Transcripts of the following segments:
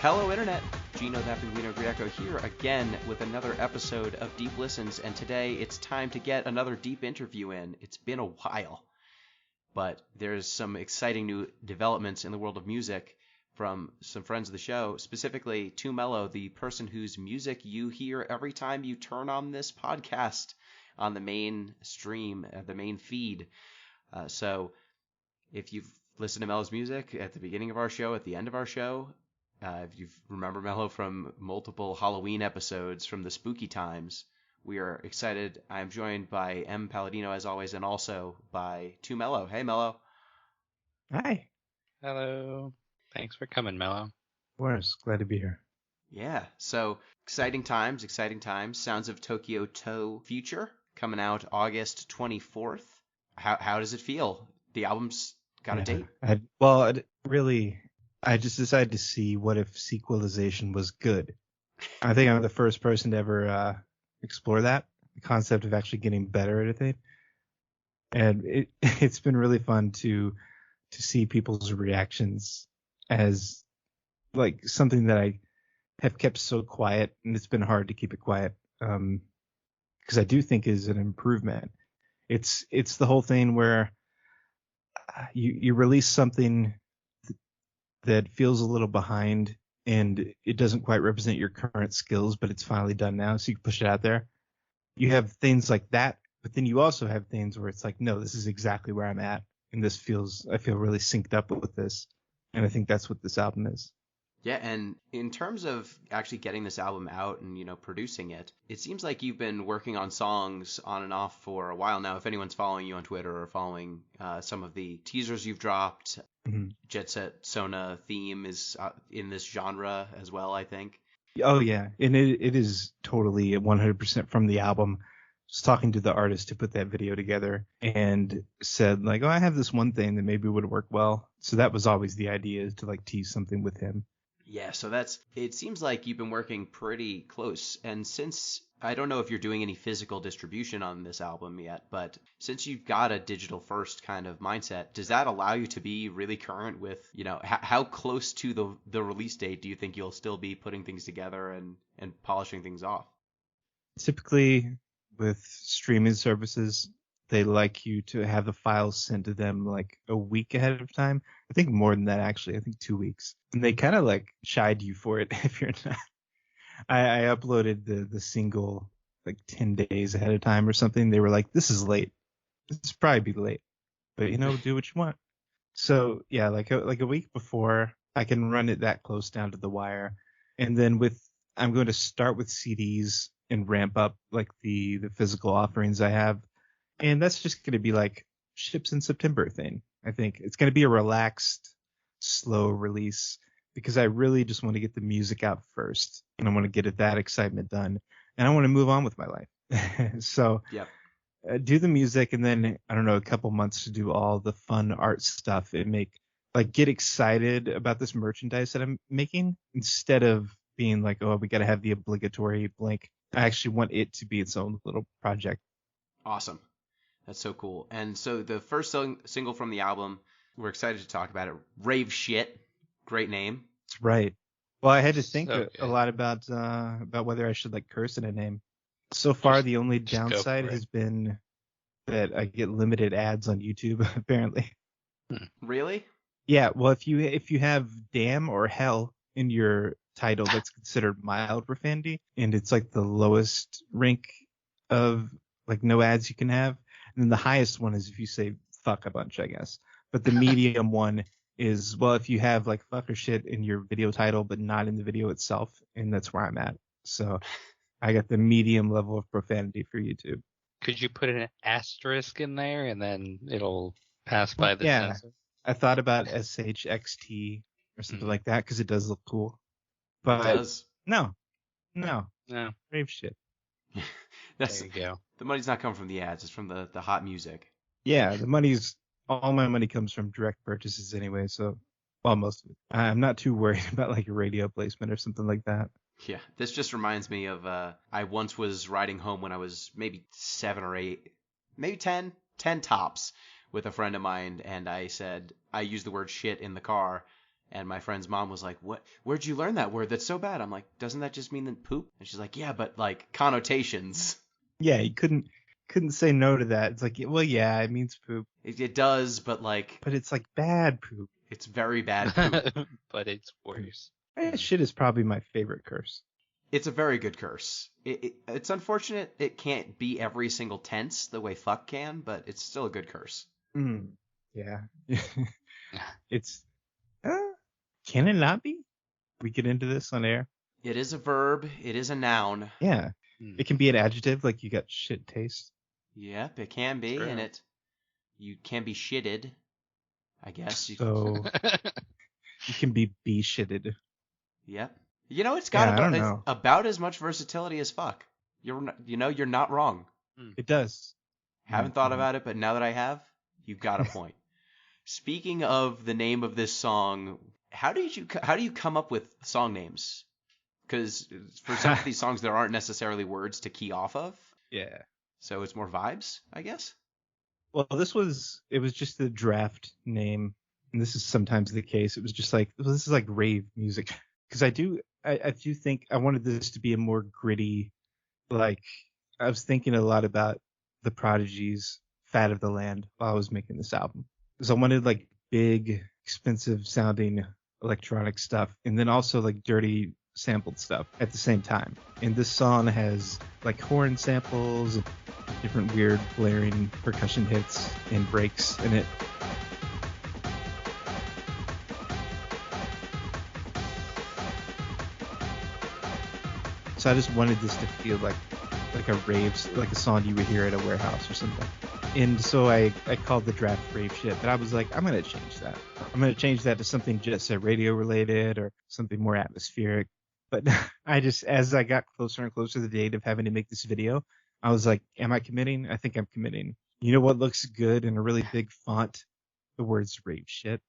Hello, Internet. Gino and Em here again with another episode of Deep Listens, and today it's time to get another deep interview in. It's been a while, but there's some exciting new developments in the world of music from some friends of the show, specifically to Mello, the person whose music you hear every time you turn on this podcast on the main stream, the main feed. So if you've listened to Mello's music at the beginning of our show, at the end of our show, if you remember Mello from multiple Halloween episodes from the spooky times, we are excited. I'm joined by M. Palladino, as always, and also by To Mello. Hey, Mello. Hi. Hello. Thanks for coming, Mello. Of course. Glad to be here. Yeah, so exciting times. Sounds of Tokyo Toe Future coming out August 24th. How does it feel? The album's got a date? I just decided to see what if sequelization was good. I think I'm the first person to ever explore that, the concept of actually getting better at a thing. And it's been really fun to see people's reactions as like something that I have kept so quiet, and it's been hard to keep it quiet because I do think is an improvement. It's the whole thing where you release something that feels a little behind and it doesn't quite represent your current skills, but it's finally done now, so you can push it out there. You have things like that, but then you also have things where it's like, no, this is exactly where I'm at, and I feel really synced up with this, and I think that's what this album is. Yeah, and in terms of actually getting this album out and, producing it, it seems like you've been working on songs on and off for a while now. If anyone's following you on Twitter or following some of the teasers you've dropped, Jet Set Sona theme is in this genre as well, I think. Oh, yeah, and it is totally 100% from the album. Just talking to the artist to put that video together and said, like, oh, I have this one thing that maybe would work well. So that was always the idea, is to, like, tease something with him. Yeah, so it seems like you've been working pretty close. And since I don't know if you're doing any physical distribution on this album yet, but since you've got a digital first kind of mindset, does that allow you to be really current with, how close to the release date do you think you'll still be putting things together and polishing things off? Typically with streaming services, they like you to have the files sent to them like a week ahead of time. I think more than that, actually. I think 2 weeks. And they kind of like shied you for it if you're not. I uploaded the single like 10 days ahead of time or something. They were like, this is late. This is probably be late. But, do what you want. So, yeah, like a week before, I can run it that close down to the wire. And then I'm going to start with CDs and ramp up like the physical offerings I have. And that's just going to be like ships in September thing. I think it's going to be a relaxed, slow release because I really just want to get the music out first, and I want to get that excitement done, and I want to move on with my life. So yep. Do the music, and then I don't know, a couple months to do all the fun art stuff and get excited about this merchandise that I'm making instead of being like, oh, we got to have the obligatory blank. I actually want it to be its own little project. Awesome. That's so cool. And so the first single from the album, we're excited to talk about it. Rave Shit. Great name. That's right. Well, I had to think a lot about whether I should like curse in a name. So far, the only downside has been that I get limited ads on YouTube, apparently. Really? Yeah. Well, if you have damn or hell in your title, that's considered mild profanity, and it's like the lowest rank of like no ads you can have. And then the highest one is if you say fuck a bunch, I guess. But the medium one is, well, if you have like fuck or shit in your video title, but not in the video itself, and that's where I'm at. So I got the medium level of profanity for YouTube. Could you put an asterisk in there and then it'll pass by the sensor? I thought about SHXT or something like that because it does look cool. But it does. No. Rave Shit. There you go. The money's not coming from the ads; it's from the hot music. Yeah, all my money comes from direct purchases anyway. So, well, most of it. I'm not too worried about like a radio placement or something like that. Yeah, this just reminds me of I once was riding home when I was maybe 7 or 8, maybe 10 tops, with a friend of mine, and I used the word shit in the car, And my friend's mom was like, "What? Where'd you learn that word? That's so bad." I'm like, "Doesn't that just mean that poop?" And she's like, "Yeah, but like connotations." Yeah, you couldn't say no to that. It's like, well, yeah, it means poop, It does, but like but it's like bad poop. it's very bad poop. But it's worse. Shit is probably my favorite curse. It's a very good curse. It's unfortunate it can't be every single tense the way fuck can, but it's still a good curse. Mm, yeah. It's can it not be? We get into this on air. It is a verb. It is a noun. Yeah. It can be an adjective, like you got shit taste. Yep, it can be, True. and you can be shitted, I guess. So you can be shitted. Yep. You know, it's got Yeah, I don't know. about as much versatility as fuck. You're not wrong. It does. Haven't thought about it, but now that I have, you've got a point. Speaking of the name of this song, how do you come up with song names? Because for some of these songs, there aren't necessarily words to key off of. Yeah. So it's more vibes, I guess. Well, it was just the draft name, and this is sometimes the case. It was just like, well, this is like rave music, because I do think I wanted this to be a more gritty, like I was thinking a lot about the Prodigy's "Fat of the Land" while I was making this album, because I wanted like big, expensive sounding electronic stuff, and then also like dirty sampled stuff at the same time. And this song has like horn samples and different weird blaring percussion hits and breaks in it. So I just wanted this to feel like a rave, like a song you would hear at a warehouse or something. And so I called the draft Rave Shit, but I was like, I'm going to change that. I'm going to change that to something Jet Set Radio related or something more atmospheric. But I just, as I got closer and closer to the date of having to make this video, I was like, am I committing? I think I'm committing. You know what looks good in a really big font? The words Rave Shit.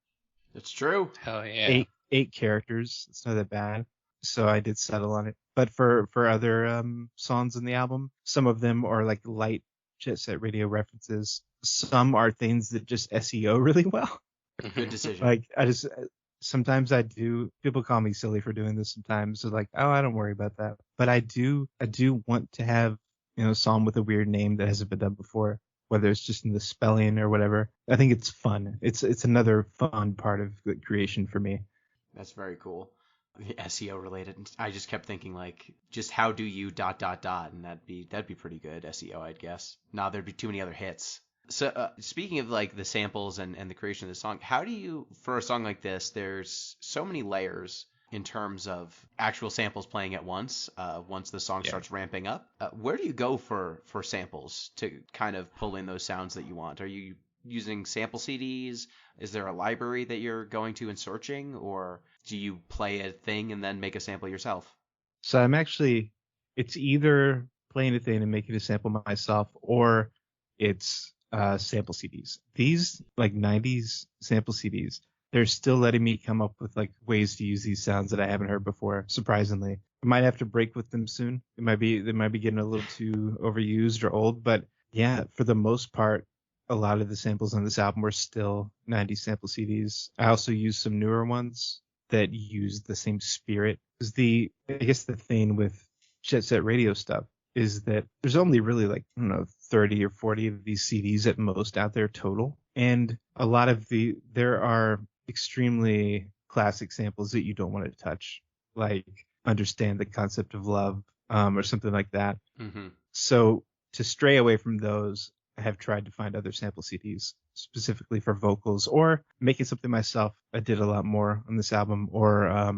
It's true. Hell yeah. Eight characters. It's not that bad. So I did settle on it. But for other songs in the album, some of them are like light Jet Set Radio references. Some are things that just SEO really well. Good decision. Like sometimes I do. People call me silly for doing this sometimes. They're like, oh, I don't worry about that. But I do want to have, a song with a weird name that hasn't been done before, whether it's just in the spelling or whatever. I think it's fun. It's another fun part of the creation for me. That's very cool. SEO related. I just kept thinking like, just how do you ... and that'd be pretty good SEO, I'd guess. Nah, there'd be too many other hits. So speaking of like the samples and the creation of the song, how do you, for a song like this, there's so many layers in terms of actual samples playing at once the song starts ramping up. Where do you go for samples to kind of pull in those sounds that you want? Are you using sample CDs? Is there a library that you're going to and searching, or do you play a thing and then make a sample yourself? So it's either playing a thing and making a sample myself, or it's sample CDs. These like 90s sample CDs, they're still letting me come up with like ways to use these sounds that I haven't heard before, surprisingly. I might have to break with them soon. They might be getting a little too overused or old, but yeah, for the most part, a lot of the samples on this album were still 90s sample CDs. I also used some newer ones that use the same spirit. Because I guess the thing with Jet Set Radio stuff is that there's only really like, 30 or 40 of these CDs at most out there total. And a lot of there are extremely classic samples that you don't want to touch, like Understand the Concept of Love, or something like that. Mm-hmm. So to stray away from those, I have tried to find other sample CDs specifically for vocals or making something myself. I did a lot more on this album, or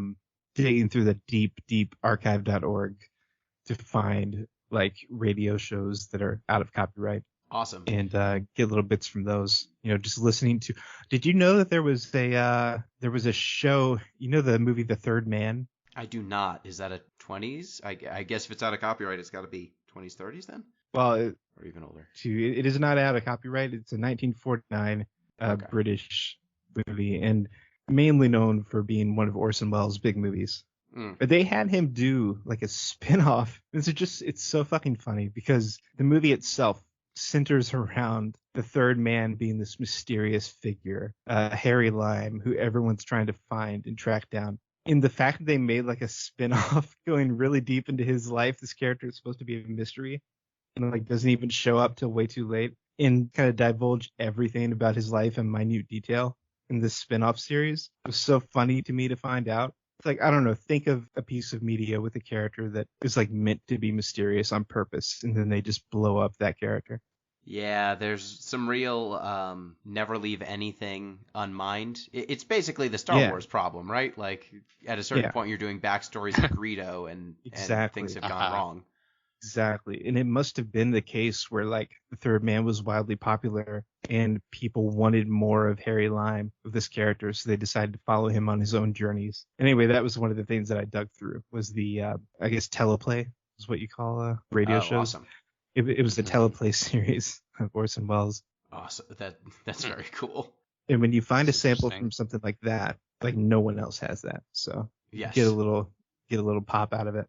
digging through the deep archive.org to find like radio shows that are out of copyright. Awesome. And get little bits from those, just listening to. Did you know that there was a show, the movie The Third Man? I do not. Is that a 20s? I guess if it's out of copyright, it's got to be 20s, 30s then? Well, or even older. It is not out of copyright. It's a 1949 British movie, and mainly known for being one of Orson Welles' big movies. But they had him do like a spin-off. It's so fucking funny because the movie itself centers around the third man being this mysterious figure, Harry Lime, who everyone's trying to find and track down. And the fact that they made like a spin-off going really deep into his life, this character is supposed to be a mystery and like doesn't even show up till way too late, and kind of divulge everything about his life in minute detail in this spin-off series. It was so funny to me to find out. It's like, I don't know, think of a piece of media with a character that is like meant to be mysterious on purpose, and then they just blow up that character. Yeah, there's some real never leave anything unmined. It's basically the Star Wars problem, right? Like at a certain point you're doing backstories of Greedo and things have gone wrong. Exactly. And it must have been the case where like the third man was wildly popular and people wanted more of Harry Lime, of this character, so they decided to follow him on his own journeys. Anyway, that was one of the things that I dug through was the I guess teleplay is what you call radio shows. Awesome. It was the teleplay series of Orson Welles. Awesome. That's very cool. And when you find a sample from something like that, like no one else has that. So yes. Get a little pop out of it.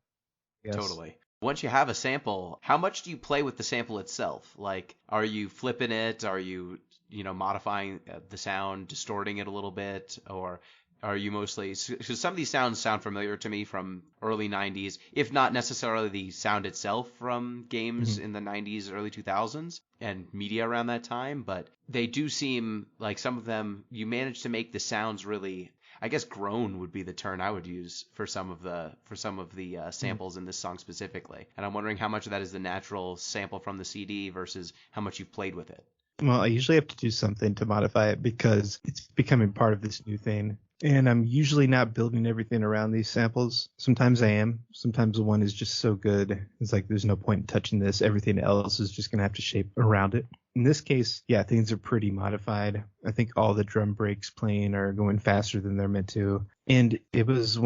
Totally. Once you have a sample, how much do you play with the sample itself? Like, are you flipping it? Are you, modifying the sound, distorting it a little bit? Or are you mostly, because some of these sounds sound familiar to me from early 90s, if not necessarily the sound itself from games in the 90s, early 2000s and media around that time, but they do seem like some of them, you manage to make the sounds really, I guess grown would be the term I would use for some of the samples in this song specifically. And I'm wondering how much of that is the natural sample from the CD versus how much you've played with it. Well, I usually have to do something to modify it because it's becoming part of this new thing. And I'm usually not building everything around these samples. Sometimes I am. Sometimes the one is just so good. It's like, there's no point in touching this. Everything else is just going to have to shape around it. In this case, yeah, things are pretty modified. I think all the drum breaks playing are going faster than they're meant to. And it was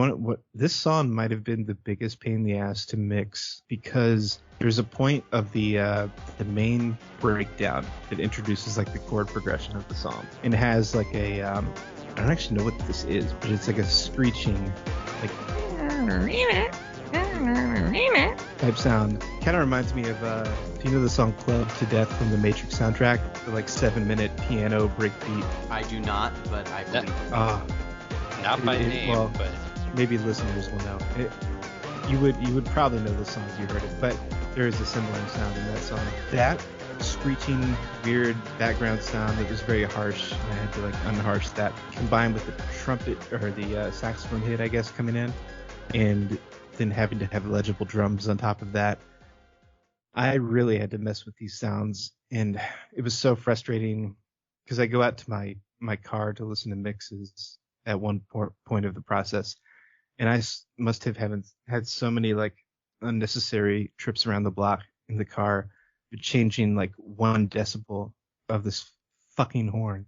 this song might have been the biggest pain in the ass to mix because there's a point of the main breakdown that introduces like the chord progression of the song and it has like a I don't actually know what this is, but it's like a screeching, like type sound. Kind of reminds me of, if you know the song Club to Death from the Matrix soundtrack, the like 7-minute piano breakbeat. I do not, but I believe it. Not by name, but maybe listeners will know. You would probably know this song if you heard it, but there is a similar sound in that song. That screeching, weird background sound that was very harsh, and I had to like unharsh that, combined with the trumpet or the saxophone hit, I guess, coming in, and then having to have legible drums on top of that. I really had to mess with these sounds, and it was so frustrating because I go out to my car to listen to mixes at one point of the process, and I must have had so many like unnecessary trips around the block in the car, changing like 1 decibel of this fucking horn,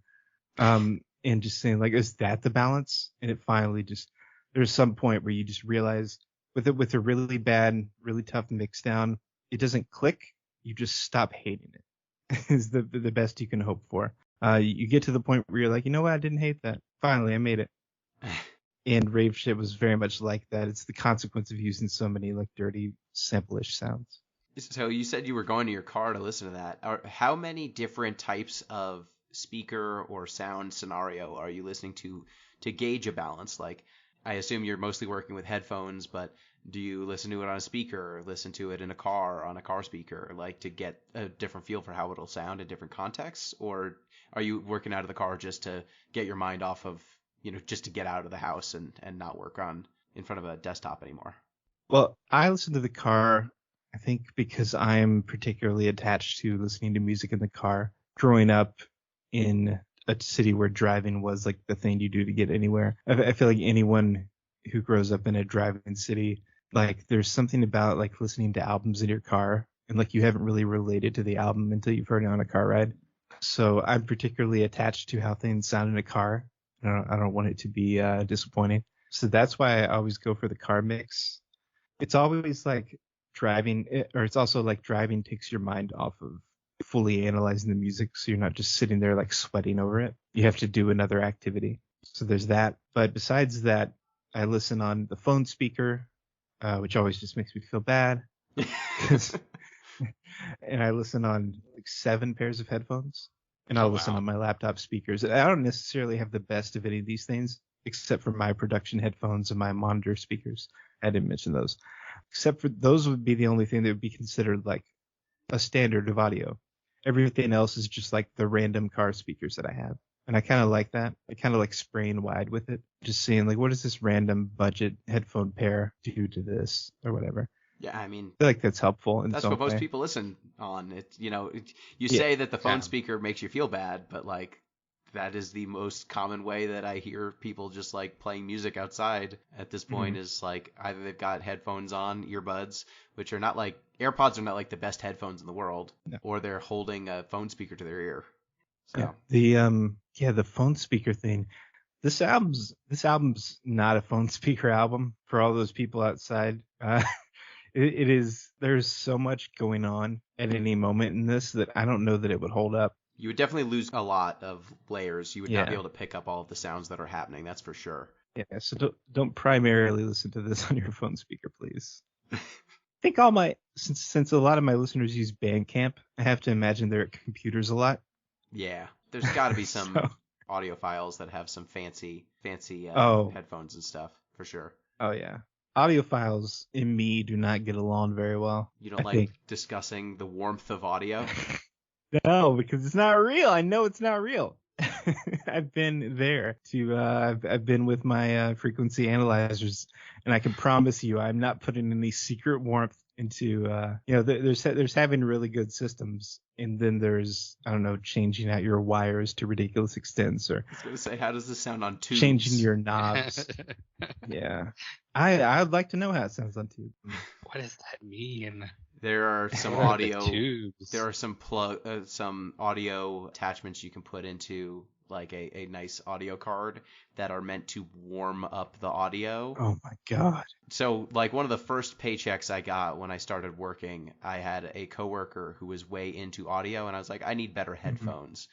and just saying like, is that the balance? And it finally just, there's some point where you just realize with a really bad, really tough mix down, it doesn't click. You just stop hating it. Is the best you can hope for. You get to the point where you're like, you know what? I didn't hate that. Finally, I made it. And Rave Shit was very much like that. It's the consequence of using so many like dirty sample-ish sounds. So you said you were going to your car to listen to that. How many different types of speaker or sound scenario are you listening to gauge a balance? Like, I assume you're mostly working with headphones, but do you listen to it on a speaker or listen to it in a car on a car speaker, like to get a different feel for how it'll sound in different contexts? Or are you working out of the car just to get your mind off of, just to get out of the house and not work in front of a desktop anymore? Well, I listen to the car, I think because I'm particularly attached to listening to music in the car. Growing up in a city where driving was like the thing you do to get anywhere. I feel like anyone who grows up in a driving city, like there's something about like listening to albums in your car and like you haven't really related to the album until you've heard it on a car ride. So I'm particularly attached to how things sound in a car. I don't want it to be disappointing. So that's why I always go for the car mix. It's always like driving, or it's also like driving takes your mind off of fully analyzing the music, so you're not just sitting there like sweating over it. You have to do another activity. So there's that. But besides that, I listen on the phone speaker, which always just makes me feel bad. And I listen on like 7 pairs of headphones. and I'll Oh, listen wow. on my laptop speakers. I don't necessarily have the best of any of these things, except for my production headphones and my monitor speakers. I didn't mention those. Except for those would be the only thing that would be considered like a standard of audio. Everything else is just like the random car speakers that I have. And I kind of like that. I kind of like spraying wide with it. Just seeing like, what does this random budget headphone pair do to this or whatever. Yeah, I mean, I feel like that's helpful in that's some what most way. people listen on. You Yeah. say that the phone Yeah. speaker makes you feel bad, but like that is the most common way that I hear people just like playing music outside at this point Mhm. is like either they've got headphones on, earbuds, which are not like AirPods are not like the best headphones in the world, No. or they're holding a phone speaker to their ear. Yeah. So The phone speaker thing. This album's not a phone speaker album for all those people outside. It is. There's so much going on at any moment in this that I don't know that it would hold up. you would definitely lose a lot of layers. You would not be Yeah. able to pick up all of the sounds that are happening. That's for sure. Yeah. So don't primarily listen to this on your phone speaker, please. I think all my since a lot of my listeners use Bandcamp, I have to imagine they're at computers a lot. Yeah, there's got to be some So, audiophiles that have some fancy oh, headphones and stuff for sure. oh yeah. Audiophiles and me do not get along very well. You I don't like think. discussing the warmth of audio? No, because it's not real. I know it's not real. I've been there I've been with my frequency analyzers, and I can promise you I'm not putting any secret warmth into there's having really good systems, and then there's, I don't know, changing out your wires to ridiculous extents or I was gonna say, how does this sound on tubes? changing your knobs. Yeah. I'd like to know how it sounds on tube. What does that mean? There are some What are the audio. tubes? There are some audio attachments you can put into like a nice audio card that are meant to warm up the audio. Oh my god. So like one of the first paychecks I got when I started working, I had a coworker who was way into audio, and I was like, I need better headphones.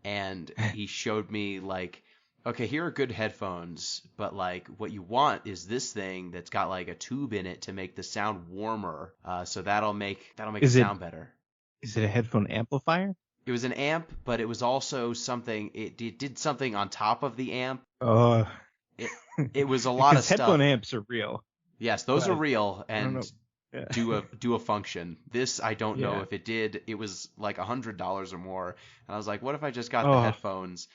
And he showed me like, okay, here are good headphones, but like what you want is this thing that's got like a tube in it to make the sound warmer. So that'll make it Is it sound better. is it a headphone amplifier? It was an amp, but it was also something. It did something on top of the amp. Oh, It was a lot of because headphone stuff. amps are real. Yes, those are But real I don't know. and Yeah. do a function. This I don't know Yeah. if it did. It was like $100 or more, and I was like, what if I just got the Oh, headphones?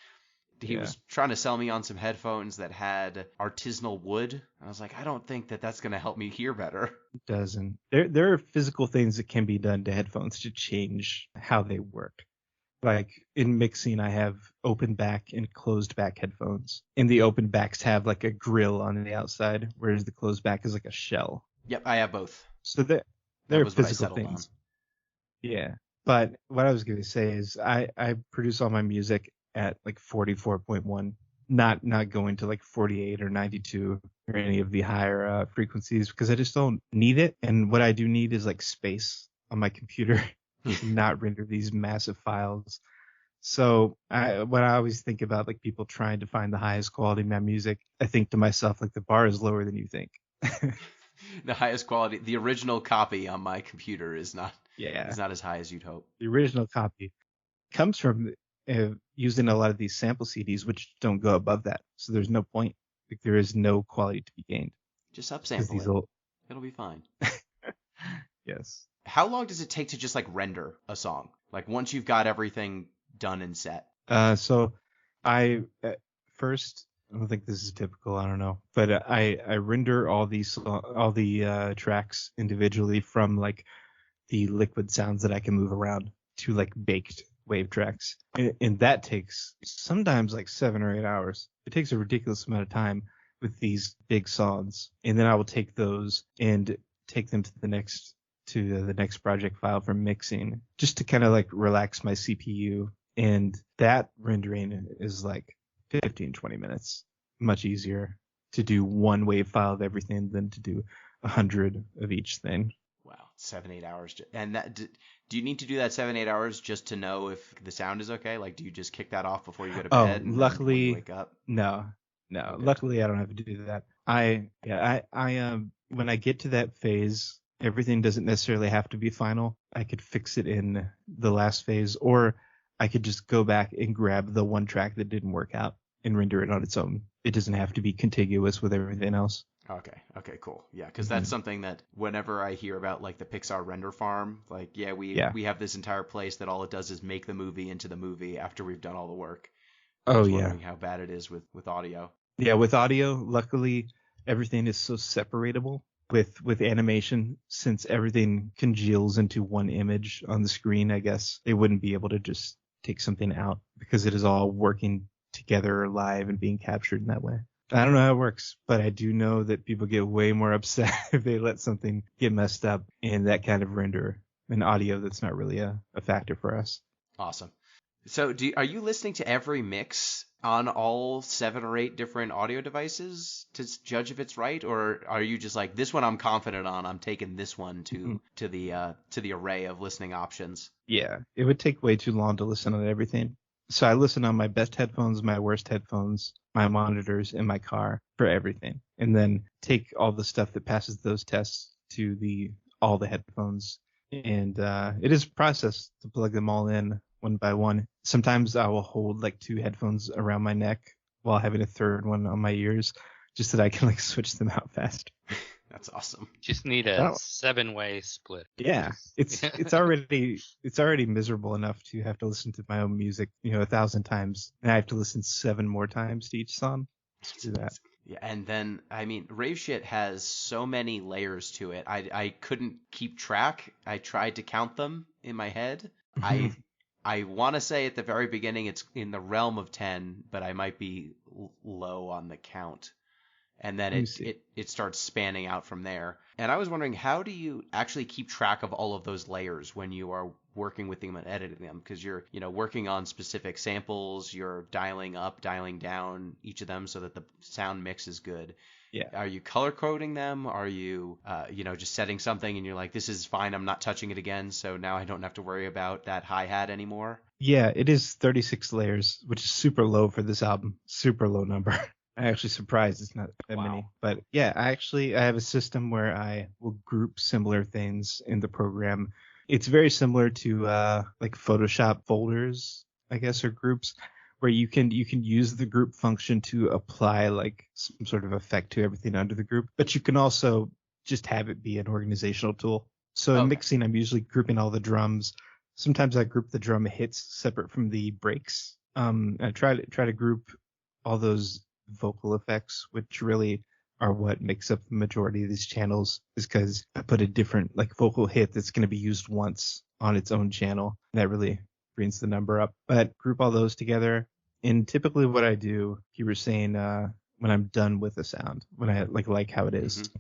He yeah. was trying to sell me on some headphones that had artisanal wood. I was like, I don't think that that's gonna help me hear better. It doesn't. There are physical things that can be done to headphones to change how they work. Like in mixing, I have open back and closed back headphones. And the open backs have like a grill on the outside, whereas the closed back is like a shell. Yep, I have both. So That they're was what I physical settled on. things. Yeah. But what I was going to say is I produce all my music at like 44.1, not going to like 48 or 92 or any of the higher frequencies, because I just don't need it. And what I do need is like space on my computer to not render these massive files. So when I always think about like people trying to find the highest quality in my music, I think to myself, like, the bar is lower than you think. The highest quality, the original copy on my computer is not Yeah. as high as you'd hope. The original copy comes from using a lot of these sample CDs, which don't go above that. So there's no point. Like, there is no quality to be gained. Just 'Cause upsample these it. old, It'll be fine. yes. How long does it take to just like render a song? Like once you've got everything done and set. So I first, I don't think this is typical, I don't know, but I render all the tracks individually from like the liquid sounds that I can move around to like baked wave tracks, and that takes sometimes like 7 or 8 hours. It takes a ridiculous amount of time with these big songs, and then I will take those and take them to the next project file for mixing, just to kind of like relax my CPU. And that rendering is like 15-20 minutes. Much easier to do one wave file of everything than to do 100 of each thing. Wow, 7-8 hours. And that do you need to do that 7-8 hours just to know if the sound is okay? Like, do you just kick that off before you go to bed? And then when you wake up? No. Okay. Luckily, I don't have to do that. I when I get to that phase, everything doesn't necessarily have to be final. I could fix it in the last phase, or I could just go back and grab the one track that didn't work out and render it on its own. It doesn't have to be contiguous with everything else. Okay, cool. Yeah, because that's something that whenever I hear about like the Pixar render farm, like we have this entire place that all it does is make the movie into the movie after we've done all the work. I was wondering how bad it is with audio. Yeah, with audio, luckily everything is so separatable. With animation, since everything congeals into one image on the screen, I guess they wouldn't be able to just take something out because it is all working together live and being captured in that way. I don't know how it works, but I do know that people get way more upset if they let something get messed up in that kind of render. In audio, that's not really a factor for us. Awesome. So are you listening to every mix on all 7 or 8 different audio devices to judge if it's right, or are you just like, this one I'm confident on, I'm taking this one to the array of listening options? Yeah, it would take way too long to listen on everything. So I listen on my best headphones, my worst headphones, my monitors, in my car for everything, and then take all the stuff that passes those tests to all the headphones. And it is a process to plug them all in one by one. Sometimes I will hold like 2 headphones around my neck while having a third one on my ears, just so that I can like switch them out fast. That's awesome. Just need a 7-way split. Yeah, it's already miserable enough to have to listen to my own music, 1,000 times, and I have to listen 7 more times to each song. Let's do that. Yeah, and then I mean, Rave Shit has so many layers to it. I couldn't keep track. I tried to count them in my head. I want to say at the very beginning it's in the realm of 10, but I might be low on the count. And then it starts spanning out from there. And I was wondering, how do you actually keep track of all of those layers when you are working with them and editing them? Because you're, working on specific samples, you're dialing up, dialing down each of them so that the sound mix is good. Yeah. Are you color coding them? Are you, just setting something and you're like, this is fine, I'm not touching it again, so now I don't have to worry about that hi-hat anymore? Yeah, it is 36 layers, which is super low for this album. Super low number. I'm actually surprised it's not that many. But yeah, I have a system where I will group similar things in the program. It's very similar to like Photoshop folders, I guess, or groups, where you can use the group function to apply like some sort of effect to everything under the group. But you can also just have it be an organizational tool. So in mixing, I'm usually grouping all the drums. Sometimes I group the drum hits separate from the breaks. I try to group all those vocal effects, which really are what makes up the majority of these channels, is because I put a different like vocal hit that's going to be used once on its own channel. And that really brings the number up. But group all those together. And typically what I do, you were saying, when I'm done with the sound, when I like how it is,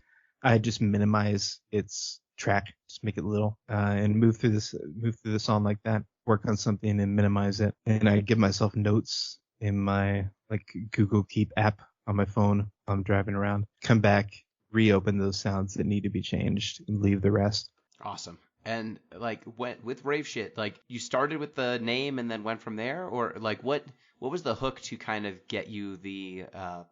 I just minimize its track, just make it little, and move through the song like that, work on something and minimize it. And I give myself notes in my like Google Keep app on my phone while I'm driving around, come back, reopen those sounds that need to be changed and leave the rest. Awesome. And like with Rave Shit, like you started with the name and then went from there, or like what was the hook to kind of get you the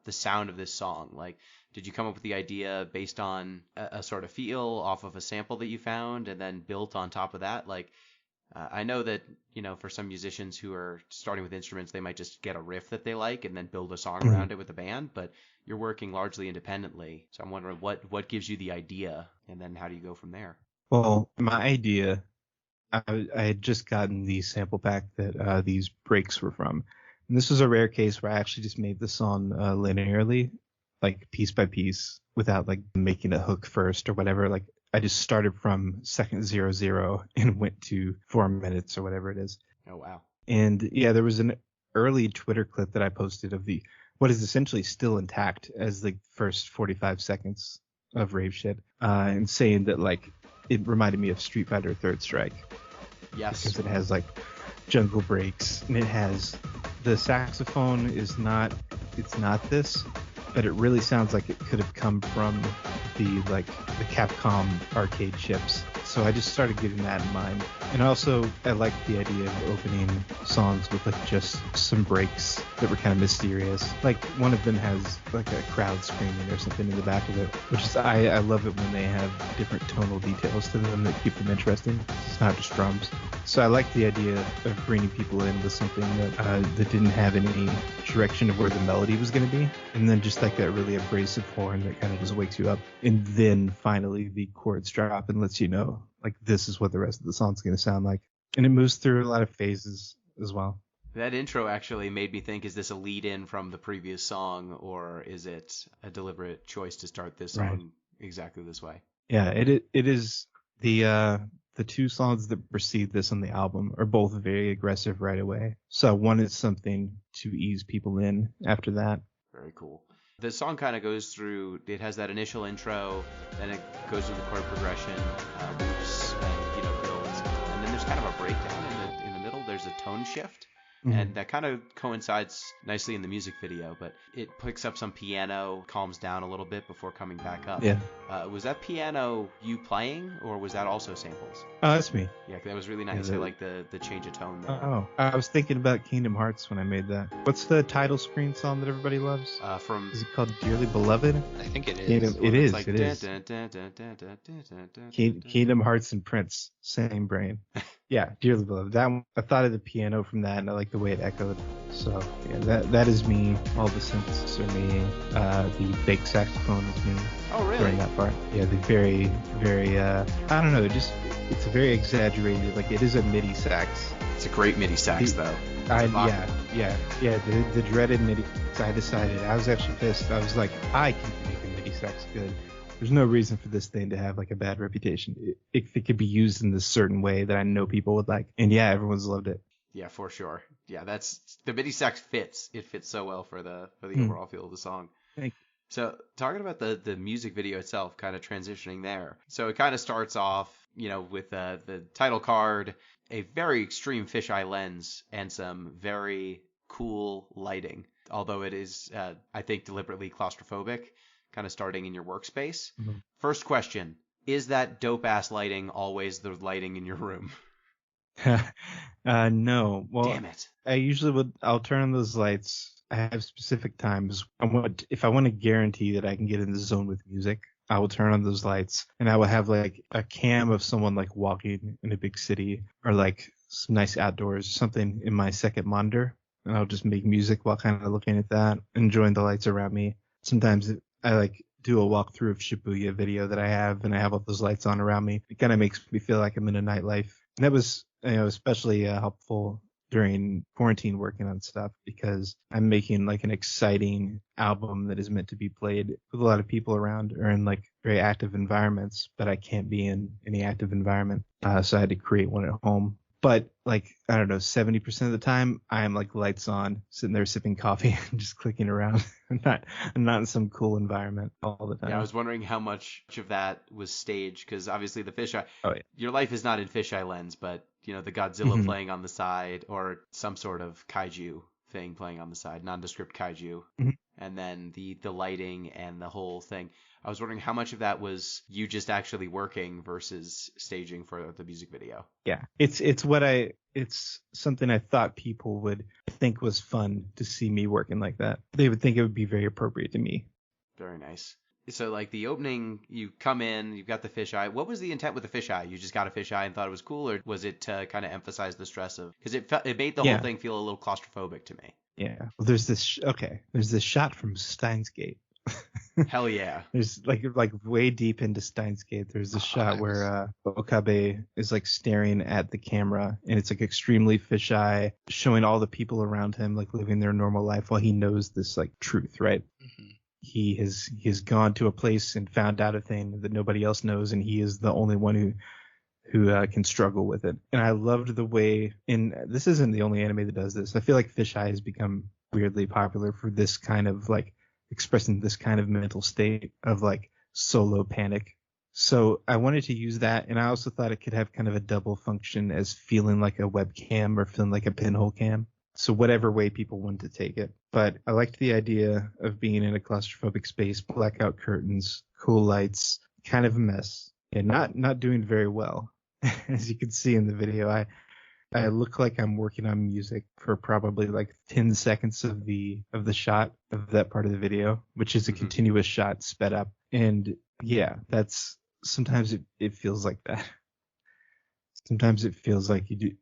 sound of this song? Like, did you come up with the idea based on a sort of feel off of a sample that you found and then built on top of that? Like, I know that, for some musicians who are starting with instruments, they might just get a riff that they like and then build a song around it with a band, but you're working largely independently. So I'm wondering what gives you the idea and then how do you go from there? Well, my idea, I had just gotten the sample pack that these breaks were from. And this was a rare case where I actually just made the song linearly, like piece by piece, without like making a hook first or whatever. Like I just started from second 00 and went to 4 minutes or whatever it is. Oh, wow. And yeah, there was an early Twitter clip that I posted of what is essentially still intact as the first 45 seconds of Rave Shit, and saying that like it reminded me of Street Fighter Third Strike. Yes. Because it has like jungle breaks and it has the saxophone it's not this, but it really sounds like it could have come from the Capcom arcade chips. So I just started getting that in mind. And also I like the idea of opening songs with like just some breaks that were kind of mysterious. Like one of them has like a crowd screaming or something in the back of it, which is I love it when they have different tonal details to them that keep them interesting. It's not just drums. So I like the idea of bringing people in with something that didn't have any direction of where the melody was going to be, and then just like that really abrasive horn that kind of just wakes you up, and then finally the chords drop and lets you know like this is what the rest of the song's going to sound like, and it moves through a lot of phases as well. That intro actually made me think, is this a lead in from the previous song, or is it a deliberate choice to start this song exactly this way? Yeah, it is. The two songs that precede this on the album are both very aggressive right away. So one is something to ease people in after that. Very cool. The song kind of goes through, it has that initial intro, then it goes through the chord progression, loops, and builds, and then there's kind of a breakdown in the middle. There's a tone shift. And that kind of coincides nicely in the music video, but it picks up some piano, calms down a little bit before coming back up. Yeah. Was that piano you playing, or was that also samples? Oh, that's me. Yeah, that was really nice. I like the change of tone there. Oh, I was thinking about Kingdom Hearts when I made that. What's the title screen song that everybody loves? Is it called Dearly Beloved? I think it is. It is. Kingdom Hearts and Prince, same brain. Yeah, Dearly Beloved. That one, I thought of the piano from that, and I like the way it echoed. So yeah, that is me. All the synths are me. The fake saxophone is me. Oh, really? During that part. Yeah, the very, very. I don't know. It's a very exaggerated. Like it is a MIDI sax. It's a great MIDI sax, though. Yeah. The dreaded MIDI. So I decided. I was actually pissed. I was like, I can make a MIDI sax good. There's no reason for this thing to have like a bad reputation. If it could be used in this certain way that I know people would like. And yeah, everyone's loved it. Yeah, for sure. Yeah, that's the MIDI sax fits. It fits so well for the overall feel of the song. Thank you. So talking about the music video itself, kind of transitioning there. So it kind of starts off, with the title card, a very extreme fisheye lens, and some very cool lighting. Although it is, I think, deliberately claustrophobic, kind of starting in your workspace. Mm-hmm. First question, is that dope-ass lighting always the lighting in your room? No. Well, damn it. I'll turn on those lights. I have specific times. If I want to guarantee that I can get in the zone with music, I will turn on those lights, and I will have like a cam of someone like walking in a big city, or like some nice outdoors, something in my second monitor, and I'll just make music while kind of looking at that, enjoying the lights around me. Sometimes I like do a walkthrough of Shibuya video that I have, and I have all those lights on around me. It kind of makes me feel like I'm in a nightlife, and that was especially helpful during quarantine working on stuff, because I'm making like an exciting album that is meant to be played with a lot of people around, or in like very active environments, but I can't be in any active environment. So I had to create one at home. But like, I don't know, 70% of the time I'm like lights on, sitting there sipping coffee and just clicking around. I'm not in some cool environment all the time. Yeah, I was wondering how much of that was staged, because obviously the fisheye, your life is not in fisheye lens, but the Godzilla playing on the side, or some sort of kaiju thing playing on the side, nondescript kaiju, and then the lighting and the whole thing. I was wondering how much of that was you just actually working versus staging for the music video. Yeah, it's something I thought people would think was fun to see me working like that. They would think it would be very appropriate to me. Very nice. So like the opening, you come in, you've got the fisheye. What was the intent with the fisheye? You just got a fisheye and thought it was cool, or was it to kind of emphasize the stress of? Because it made the whole thing feel a little claustrophobic to me. Yeah. Well, there's this shot from Steins Gate. Hell yeah. There's like way deep into Steins Gate. There's this shot where Okabe is like staring at the camera, and it's like extremely fisheye, showing all the people around him like living their normal life while he knows this like truth, right? Mm-hmm. He has gone to a place and found out a thing that nobody else knows, and he is the only one who can struggle with it. And I loved the way, and this isn't the only anime that does this. I feel like fisheye has become weirdly popular for this kind of like expressing this kind of mental state of like solo panic. So I wanted to use that, and I also thought it could have kind of a double function as feeling like a webcam or feeling like a pinhole cam. So whatever way people want to take it. But I liked the idea of being in a claustrophobic space, blackout curtains, cool lights, kind of a mess, and not doing very well. As you can see in the video, I look like I'm working on music for probably like 10 seconds of the shot of that part of the video, which is a continuous shot sped up. And yeah, that's sometimes it feels like that. Sometimes it feels like you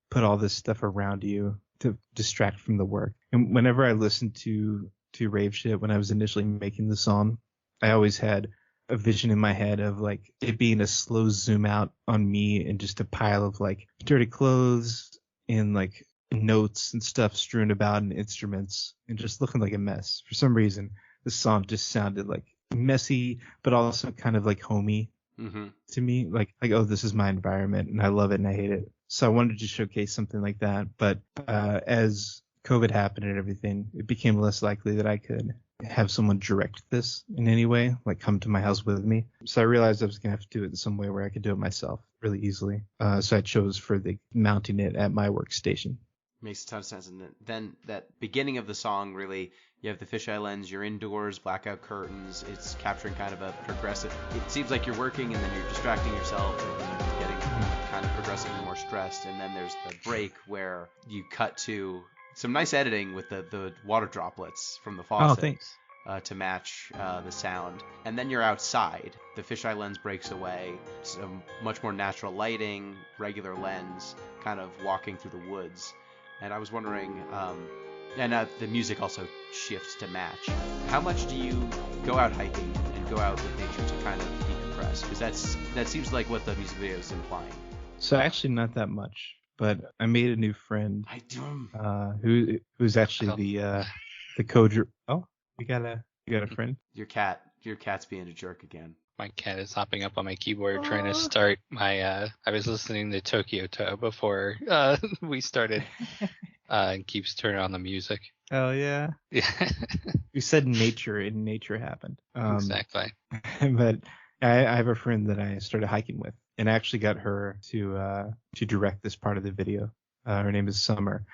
put all this stuff around you to distract from the work. And whenever I listen to Rave Shit when I was initially making the song, I always had a vision in my head of like it being a slow zoom out on me and just a pile of like dirty clothes and like notes and stuff strewn about and instruments and just looking like a mess. For some reason, the song just sounded like messy, but also kind of like homey to me. Like, oh, this is my environment and I love it and I hate it. So I wanted to showcase something like that. But as COVID happened and everything, it became less likely that I could have someone direct this in any way, like come to my house with me. So I realized I was going to have to do it in some way where I could do it myself really easily. So I chose for the mounting it at my workstation. Makes a ton of sense. And then that beginning of the song, really, you have the fisheye lens, you're indoors, blackout curtains. It's capturing kind of a progressive. It seems like you're working and then you're distracting yourself and getting kind of progressively more stressed. And then there's the break where you cut to some nice editing with the water droplets from the faucet. Oh, thanks. To match the sound. And then you're outside. The fisheye lens breaks away. Some much more natural lighting, regular lens, kind of walking through the woods. And I was wondering, and the music also shifts to match. How much do you go out hiking and go out with nature to kind of decompress? Because that seems like what the music video is implying. So actually not that much, but I made a new friend. Who's actually the coder. Oh, you got a friend? Your cat's being a jerk again. My cat is hopping up on my keyboard trying to start my I was listening to Tokyo Toe before we started and keeps turning on the music. Oh yeah. Yeah. You said nature and nature happened. Exactly. But I have a friend that I started hiking with and I actually got her to direct this part of the video. Her name is Summer.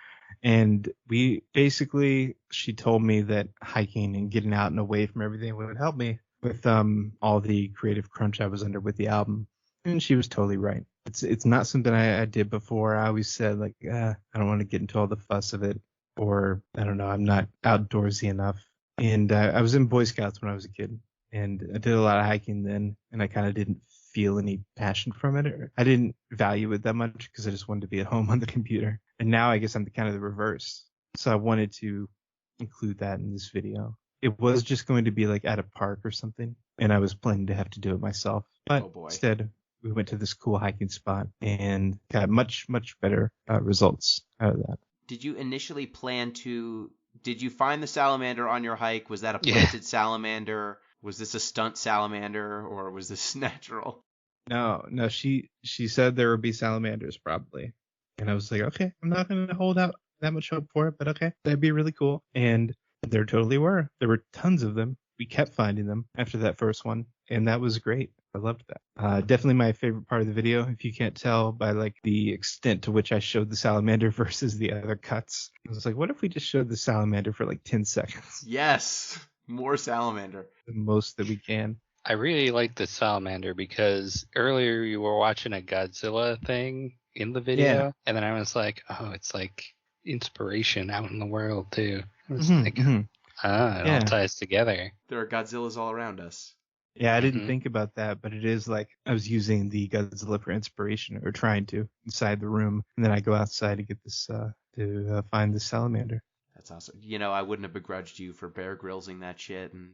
And she told me that hiking and getting out and away from everything would help me with all the creative crunch I was under with the album. And she was totally right. It's not something I did before. I always said like, I don't want to get into all the fuss of it, or I don't know, I'm not outdoorsy enough. And I was in Boy Scouts when I was a kid, and I did a lot of hiking then, and I kind of didn't feel any passion from it. Or I didn't value it that much because I just wanted to be at home on the computer. And now I guess I'm kind of the reverse. So I wanted to include that in this video. It was just going to be like at a park or something, and I was planning to have to do it myself. But instead, we went to this cool hiking spot and got much, much better results out of that. Did you initially did you find the salamander on your hike? Was that a planted salamander? Was this a stunt salamander, or was this natural? No, she said there would be salamanders probably. And I was like, okay, I'm not going to hold out that much hope for it, but okay, that'd be really cool. And there totally were. There were tons of them. We kept finding them after that first one, and that was great. I loved that. Definitely my favorite part of the video, if you can't tell by like the extent to which I showed the salamander versus the other cuts. I was like, what if we just showed the salamander for like 10 seconds? Yes, more salamander. The most that we can. I really like the salamander because earlier you were watching a Godzilla thing in the video, and then I was like, oh, it's like inspiration out in the world too. I was it all ties together. There are Godzillas all around us. Yeah, I didn't think about that, but it is like I was using the Godzilla for inspiration, or trying to, inside the room, and then I go outside to get this to find the salamander. That's awesome. I wouldn't have begrudged you for Bear Grillsing that shit, and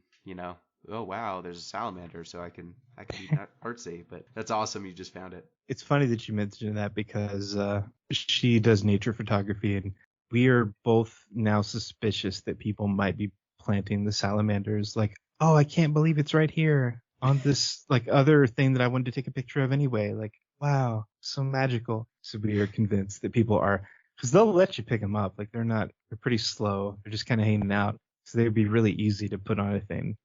oh wow, there's a salamander, so I can be not artsy, but that's awesome. You just found it. It's funny that you mentioned that because she does nature photography, and we are both now suspicious that people might be planting the salamanders. Like, oh, I can't believe it's right here on this like other thing that I wanted to take a picture of anyway. Like, wow, so magical. So we are convinced that people are, because they'll let you pick them up. Like they're pretty slow. They're just kind of hanging out. So they'd be really easy to put on a thing.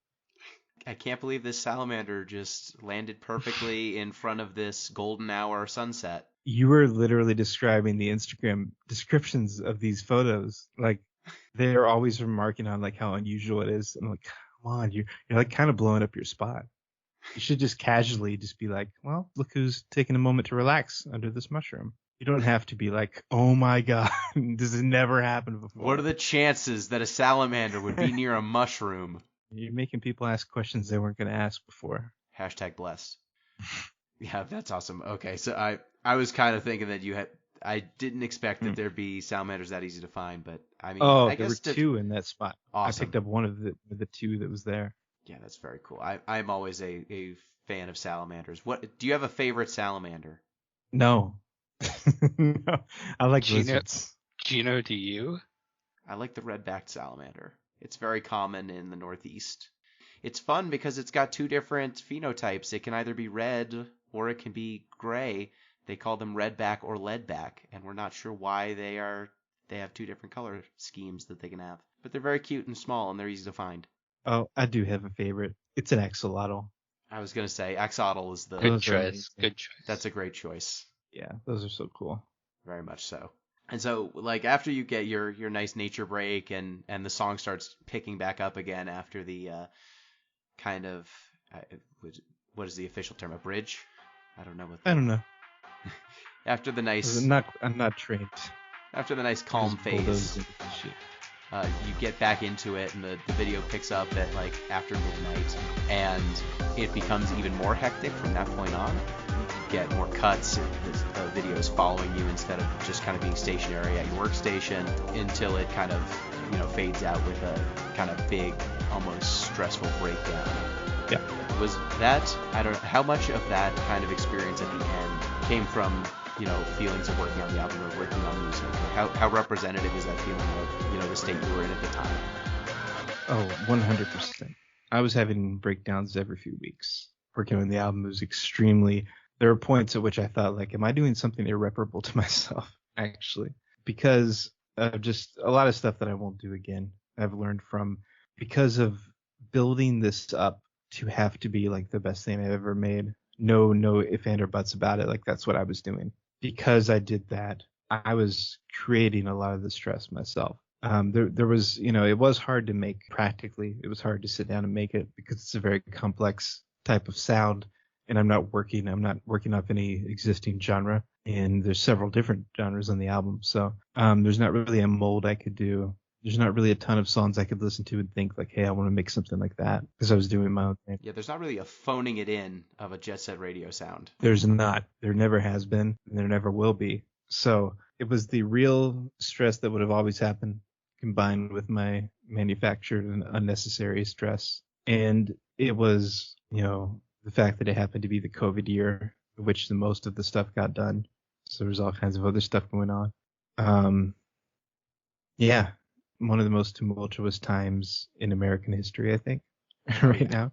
I can't believe this salamander just landed perfectly in front of this golden hour sunset. You were literally describing the Instagram descriptions of these photos. Like they're always remarking on like how unusual it is. I'm like, come on, you're like kind of blowing up your spot. You should just casually just be like, well, look who's taking a moment to relax under this mushroom. You don't have to be like, oh my god, this has never happened before. What are the chances that a salamander would be near a mushroom? You're making people ask questions they weren't going to ask before. Hashtag blessed. Yeah, that's awesome. Okay, so I was kind of thinking that I didn't expect that there'd be salamanders that easy to find, but I mean, I there guess were two in that spot. Awesome. I picked up one of the two that was there. Yeah, that's very cool. I'm always a fan of salamanders. What do you have a favorite salamander? No. No. I like Gino, lizards. Gino, do you? I like the red-backed salamander. It's very common in the Northeast. It's fun because it's got two different phenotypes. It can either be red or it can be gray. They call them redback or leadback, and we're not sure why they have two different color schemes that they can have. But they're very cute and small, and they're easy to find. Oh, I do have a favorite. It's an axolotl. I was gonna say axolotl is the Good choice. Good choice. That's a great choice. Yeah, those are so cool. Very much so. And so, like, after you get your nice nature break and the song starts picking back up again after the kind of what is the official term? A bridge? I don't know what. I don't know. After the nice. I'm not trained. After the nice calm phase, you get back into it, and the video picks up at like after midnight, and it becomes even more hectic from that point on. You get more cuts. The video is following you instead of just kind of being stationary at your workstation until it kind of fades out with a kind of big, almost stressful breakdown. Yeah. Was that, I don't know, how much of that kind of experience at the end came from, feelings of working on the album or working on music? Or how representative is that feeling of, the state you were in at the time? Oh, 100%. I was having breakdowns every few weeks. Working on the album was there were points at which I thought, like, am I doing something irreparable to myself, actually? Because of just a lot of stuff that I won't do again. I've learned from, because of building this up to have to be like the best thing I've ever made. No if and or buts about it. Like, that's what I was doing. Because I did that, I was creating a lot of the stress myself. There was, it was hard to make practically. It was hard to sit down and make it because it's a very complex type of sound, and I'm not working off any existing genre, and there's several different genres on the album. So there's not really a mold I could do. There's not really a ton of songs I could listen to and think like, hey, I want to make something like that, because I was doing my own thing. Yeah, there's not really a phoning it in of a Jet Set Radio sound. There's not. There never has been, and there never will be. So it was the real stress that would have always happened combined with my manufactured and unnecessary stress. And it was, the fact that it happened to be the COVID year, in which the most of the stuff got done. So there's all kinds of other stuff going on. Yeah. One of the most tumultuous times in American history, I think, right now.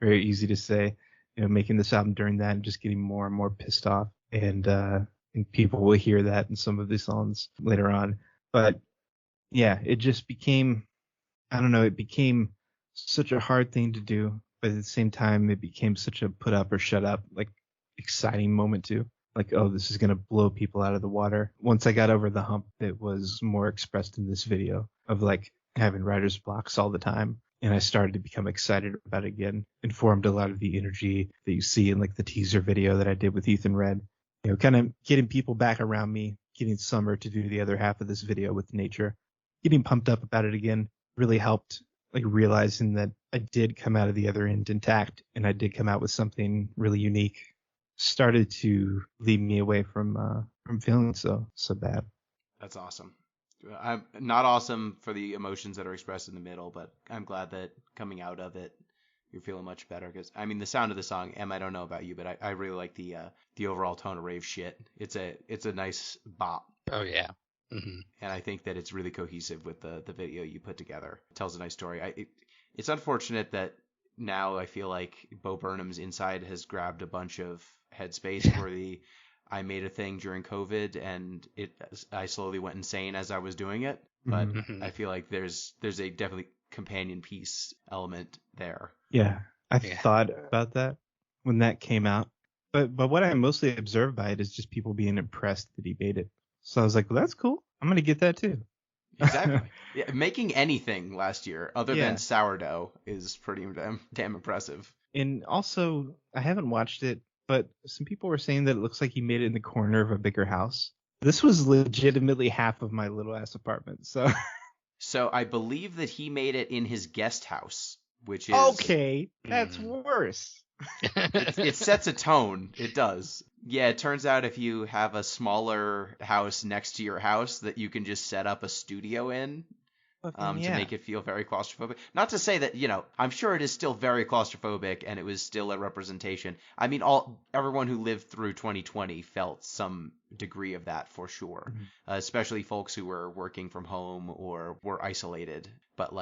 Very easy to say, making this album during that and just getting more and more pissed off. And people will hear that in some of the songs later on. But yeah, it just became, I don't know, it became such a hard thing to do. But at the same time, it became such a put up or shut up, like, exciting moment too. Like, oh, this is going to blow people out of the water. Once I got over the hump, it was more expressed in this video of like having writer's blocks all the time. And I started to become excited about it again, and formed a lot of the energy that you see in like the teaser video that I did with Ethan Red. Kind of getting people back around me, getting Summer to do the other half of this video with nature, getting pumped up about it again really helped, like realizing that I did come out of the other end intact and I did come out with something really unique. Started to lead me away from feeling so bad. That's awesome. I'm not awesome for the emotions that are expressed in the middle, but I'm glad that coming out of it, you're feeling much better. Because I mean, the sound of the song, Em, I don't know about you, but I really like the overall tone of Rave Shit. It's a nice bop. Oh yeah. Mm-hmm. And I think that it's really cohesive with the video you put together. It tells a nice story. It's unfortunate that now I feel like Bo Burnham's Inside has grabbed a bunch of headspace for I made a thing during COVID, and I slowly went insane as I was doing it. But I feel like there's a definitely companion piece element there. Yeah, I thought about that when that came out. But what I mostly observed by it is just people being impressed that he made it. So I was like, well, that's cool. I'm going to get that too. Exactly. Yeah, making anything last year other than sourdough is pretty damn impressive. And also, I haven't watched it, but some people were saying that it looks like he made it in the corner of a bigger house. This was legitimately half of my little ass apartment. So I believe that he made it in his guest house, which is okay, that's worse. it sets a tone. It does. Yeah, it turns out if you have a smaller house next to your house that you can just set up a studio in to make it feel very claustrophobic. Not to say that, I'm sure it is still very claustrophobic and it was still a representation. I mean, everyone who lived through 2020 felt some degree of that for sure, especially folks who were working from home or were isolated. But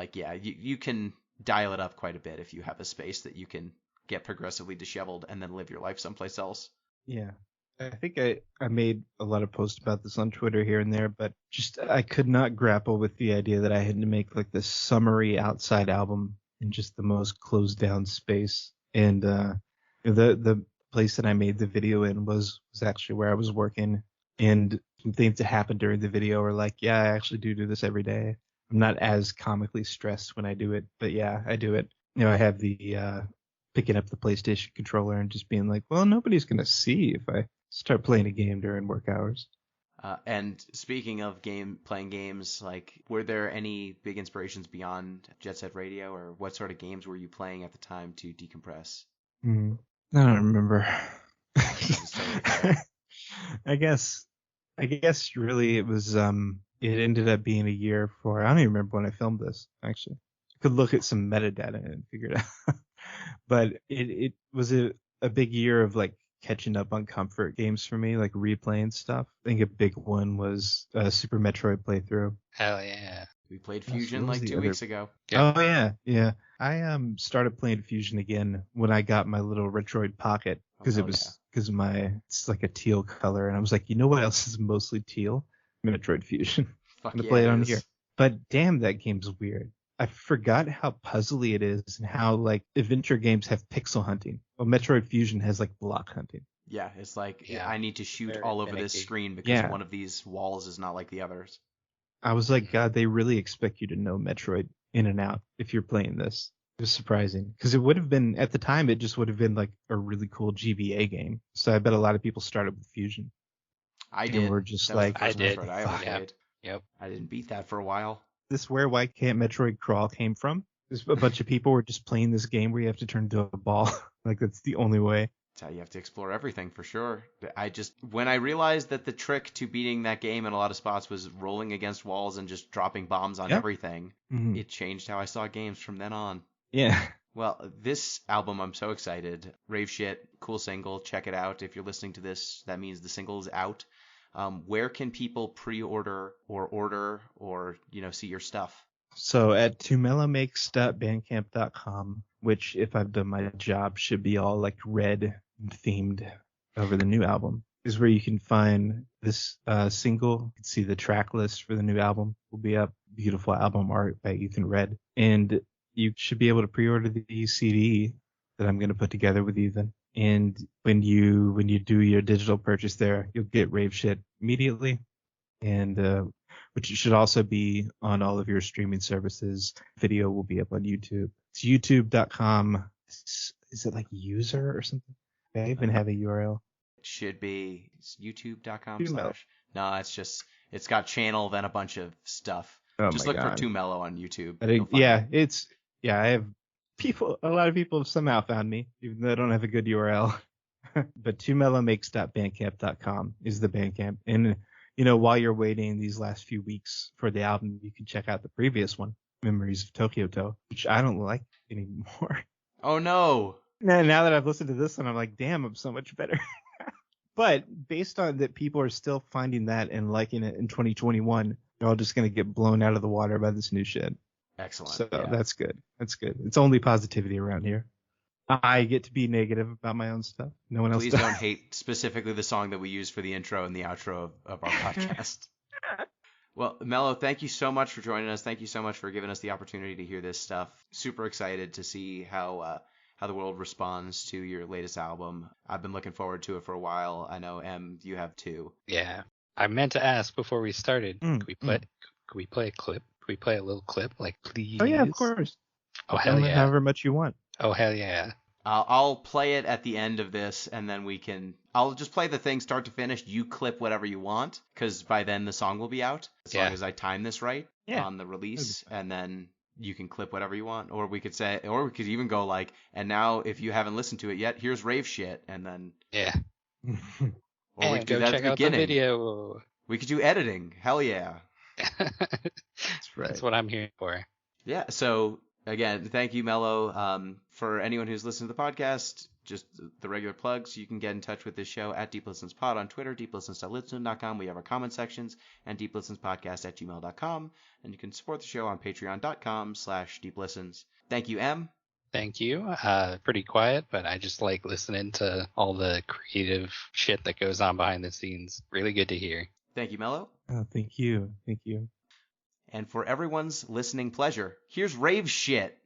you can dial it up quite a bit if you have a space that you can get progressively disheveled and then live your life someplace else. Yeah. I think I made a lot of posts about this on Twitter here and there, but just I could not grapple with the idea that I had to make like this summery outside album in just the most closed down space. And the place that I made the video in was actually where I was working. And some things that happened during the video are like, yeah, I actually do this every day. I'm not as comically stressed when I do it, but yeah, I do it. I have the picking up the PlayStation controller and just being like, well, nobody's gonna see if I start playing a game during work hours. And speaking of playing games, were there any big inspirations beyond Jet Set Radio, or what sort of games were you playing at the time to decompress? I don't remember. I guess really it was it ended up being a year for, I don't even remember when I filmed this, actually. I could look at some metadata and figure it out. But it was a big year of catching up on comfort games for me, like replaying stuff. I think a big one was Super Metroid playthrough. Hell yeah. We played Fusion 2 weeks ago. Yeah. Oh yeah. I started playing Fusion again when I got my little Retroid Pocket because it's like a teal color, and I was like, you know what else is mostly teal? Metroid Fusion. I'm gonna play it on here. But damn, that game's weird. I forgot how puzzly it is and how adventure games have pixel hunting. Well, Metroid Fusion has block hunting. Yeah, it's I need to shoot all over this screen because one of these walls is not like the others. I was like, God, they really expect you to know Metroid in and out if you're playing this. It was surprising because it would have been, at the time, it just would have been a really cool GBA game. So I bet a lot of people started with Fusion. I did. We're just I did. I ever played. Yep. I didn't beat that for a while. This where Why Can't Metroid Crawl came from. There's a bunch of people were just playing this game where you have to turn into a ball. That's the only way. That's how you have to explore everything for sure. When I realized that the trick to beating that game in a lot of spots was rolling against walls and just dropping bombs on everything, it changed how I saw games from then on. Yeah. Well, this album, I'm so excited. Rave Shit, cool single. Check it out. If you're listening to this, that means the single is out. Where can people pre-order or order or, see your stuff? So at tumelomakes.bandcamp.com, which if I've done my job should be all red themed over the new album, is where you can find this single. You can see the track list for the new album will be up. Beautiful album art by Ethan Red. And you should be able to pre-order the CD that I'm going to put together with Ethan. And when you do your digital purchase there, you'll get Rave Shit immediately. And which should also be on all of your streaming services. Video will be up on YouTube. It's youtube.com. Is it user or something? I even have a URL. It should be youtube.com/. No, it's got channel, then a bunch of stuff. Just look for 2 Mello on YouTube. I have a lot of people have somehow found me, even though I don't have a good URL. But tumelomakes.bandcamp.com is the Bandcamp. And while you're waiting these last few weeks for the album, you can check out the previous one, Memories of Tokyo To, which I don't like anymore. Oh no. Now that I've listened to this one, I'm like, damn, I'm so much better. But based on that, people are still finding that and liking it in 2021. They're all just going to get blown out of the water by this new shit. Excellent. So that's good. That's good. It's only positivity around here. I get to be negative about my own stuff. No one else does. Please don't hate specifically the song that we use for the intro and the outro of our podcast. Well, Mello, thank you so much for joining us. Thank you so much for giving us the opportunity to hear this stuff. Super excited to see how the world responds to your latest album. I've been looking forward to it for a while. I know, Em, you have too. Yeah. I meant to ask before we started, could we play a clip? Could we play a little clip? Please? Oh, yeah, of course. Oh, hell yeah. However much you want. Oh, hell yeah. I'll play it at the end of this, and then I'll just play the thing start to finish. You clip whatever you want, because by then the song will be out, as long as I time this right on the release, and then you can clip whatever you want. Or we could even go like, and now if you haven't listened to it yet, here's Rave Shit, and then or we could do that at the beginning. Out the video. We could do editing. Hell yeah. That's right. That's what I'm here for. Yeah. So again, thank you, Mello. For anyone who's listened to the podcast, just the regular plugs, you can get in touch with this show at DeepListensPod on Twitter, deeplistens.libsyn.com. We have our comment sections, and deeplistenspodcast@gmail.com. And you can support the show on patreon.com/deeplistens. Thank you, Em. Thank you. Pretty quiet, but I just like listening to all the creative shit that goes on behind the scenes. Really good to hear. Thank you, Mello. Thank you. Thank you. And for everyone's listening pleasure, here's Rave Shit.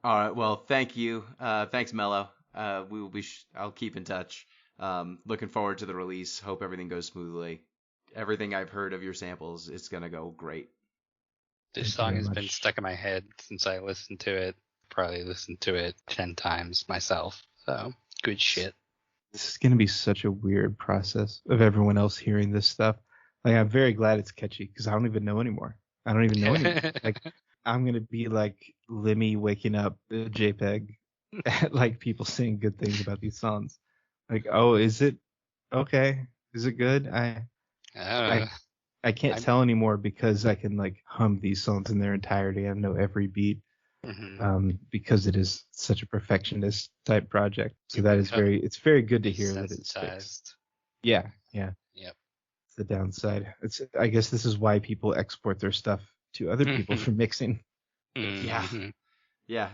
All right. Well, thank you. Thanks, Mello. We will be. I'll keep in touch. Looking forward to the release. Hope everything goes smoothly. Everything I've heard of your samples, it's gonna go great. This song has been stuck in my head since I listened to it. Probably listened to it 10 times myself. So good shit. This is gonna be such a weird process of everyone else hearing this stuff. Like, I'm very glad it's catchy because I don't even know anymore. I don't even know anymore. Like, I'm gonna be like Lemmy waking up a JPEG at like people saying good things about these songs. Like, oh, is it okay? Is it good? I can't tell anymore because I can like hum these songs in their entirety. I know every beat. Because it is such a perfectionist type project. So that is it's very good to hear that it's fixed. Yeah. Yep. It's the downside. I guess this is why people export their stuff to other people for mixing. Yeah,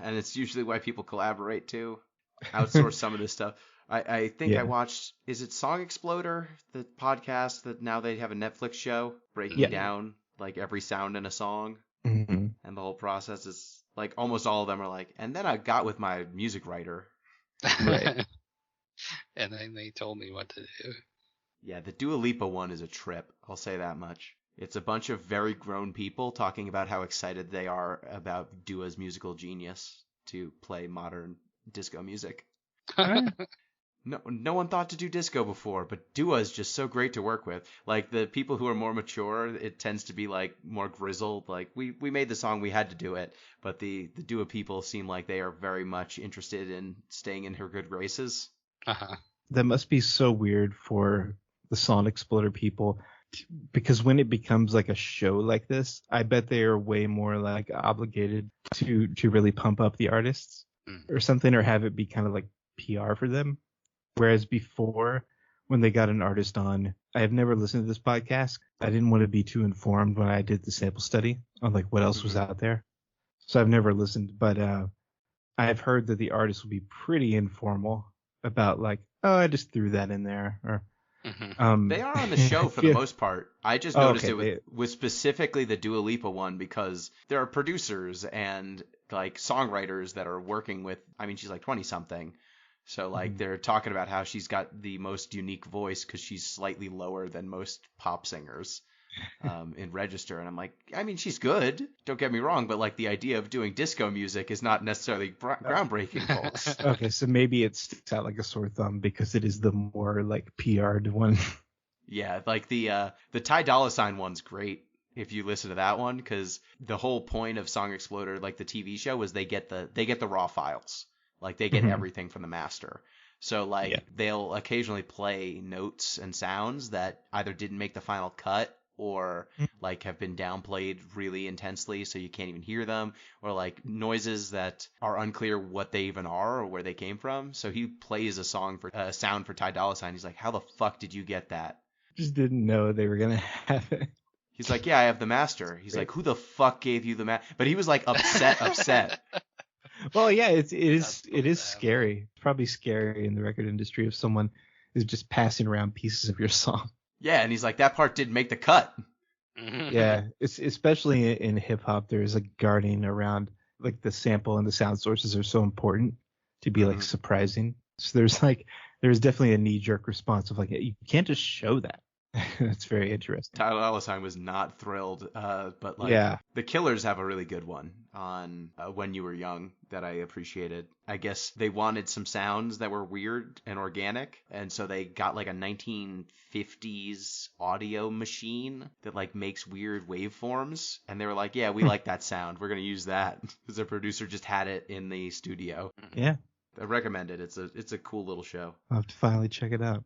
and it's usually why people collaborate too. Outsource some of this stuff. I think I watched, is it Song Exploder, the podcast that now they have a Netflix show breaking down like every sound in a song, and the whole process is like almost all of them are like, and then I got with my music writer. Right. And then they told me what to do. Yeah, the Dua Lipa one is a trip. I'll say that much. It's a bunch of very grown people talking about how excited they are about Dua's musical genius to play modern disco music. No one thought to do disco before, but Dua is just so great to work with. Like, the people who are more mature, it tends to be like more grizzled. Like, we made the song, we had to do it. But the Dua people seem like they are very much interested in staying in her good graces. That must be so weird for the Song Exploder people, because when it becomes like a show like this, I bet they are way more like obligated to really pump up the artists or something, or have it be kind of like PR for them. Whereas before, when they got an artist on, I have never listened to this podcast. I didn't want to be too informed when I did the sample study on like what else was out there. So I've never listened, but I've heard that the artist will be pretty informal about like, oh, I just threw that in there, or they are on the show for the most part. I just noticed it with specifically the Dua Lipa one because there are producers and like songwriters that are working with. I mean, she's like 20 something. So, like, they're talking about how she's got the most unique voice because she's slightly lower than most pop singers in register. And I'm like, I mean, she's good. Don't get me wrong. But, like, the idea of doing disco music is not necessarily groundbreaking, folks. Okay, so maybe it sticks out like a sore thumb because it is the more, like, PR'd one. Yeah, like the Ty Dolla $ign one's great if you listen to that one, because the whole point of Song Exploder, like the TV show, was they get the raw files. Like, they get everything from the master. So, like, they'll occasionally play notes and sounds that either didn't make the final cut or, like, have been downplayed really intensely so you can't even hear them, or, like, noises that are unclear what they even are or where they came from. So he plays a sound for Ty Dolla $ign. He's like, how the fuck did you get that? Just didn't know they were going to have it. He's like, yeah, I have the master. He's like, who the fuck gave you the master? But he was, like, upset. Well, yeah, it is scary. It's probably scary in the record industry if someone is just passing around pieces of your song. Yeah, and he's like, that part didn't make the cut. Yeah, it's especially in hip hop, there's like guarding around, like the sample and the sound sources are so important to be like surprising. So there's definitely a knee jerk response of like, you can't just show that. That's very interesting. Ty Dolla $ign was not thrilled, but like the Killers have a really good one on When You Were Young that I appreciated. I guess they wanted some sounds that were weird and organic, and so they got like a 1950s audio machine that like makes weird waveforms, and they were like, yeah, we like that sound. We're gonna use that, because the producer just had it in the studio. Yeah. I recommend it. It's a cool little show. I'll have to finally check it out.